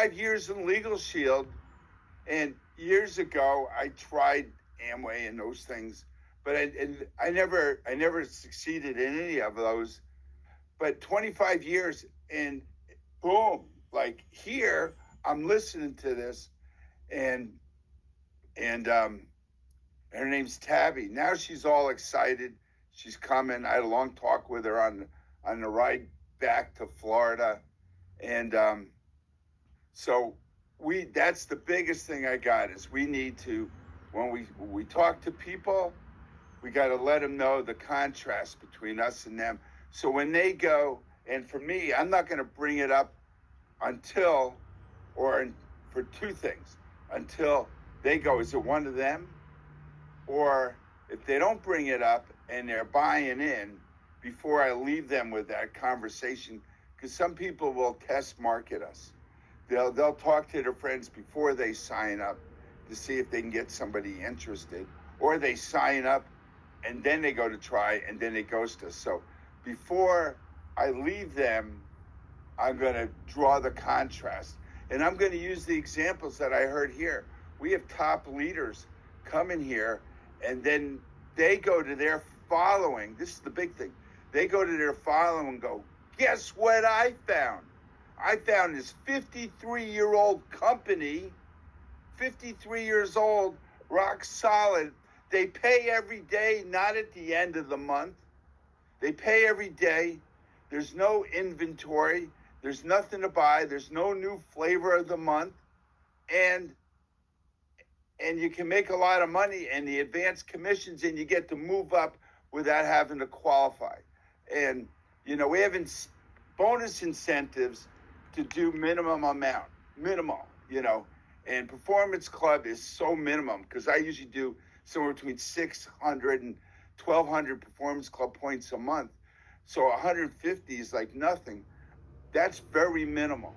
25 years in LegalShield, and years ago I tried Amway and those things, but I never succeeded in any of those. But 25 years, and boom, like here I'm listening to this, and and her name's Tabby. Now she's all excited. She's coming. I had a long talk with her on the ride back to Florida, and so that's the biggest thing I got is we need to, when we talk to people, we got to let them know the contrast between us and them. So when they go, and for me, I'm not going to bring it up until, for two things, until they go, is it one of them? Or if they don't bring it up and they're buying in, before I leave them with that conversation, because some people will test market us. They'll talk to their friends before they sign up to see if they can get somebody interested, or they sign up and then they go to try and then they ghost us. So before I leave them, I'm going to draw the contrast, and I'm going to use the examples that I heard here. We have top leaders coming here, and then they go to their following. This is the big thing. They go to their following and go, guess what I found? I found this 53-year-old company, 53 years old, rock solid. They pay every day, not at the end of the month. They pay every day. There's no inventory. There's nothing to buy. There's no new flavor of the month. And you can make a lot of money, and the advanced commissions, and you get to move up without having to qualify. And, we have bonus incentives to do minimum amount, and Performance Club is so minimum, because I usually do somewhere between 600 and 1,200 Performance Club points a month. So 150 is like nothing. That's very minimal.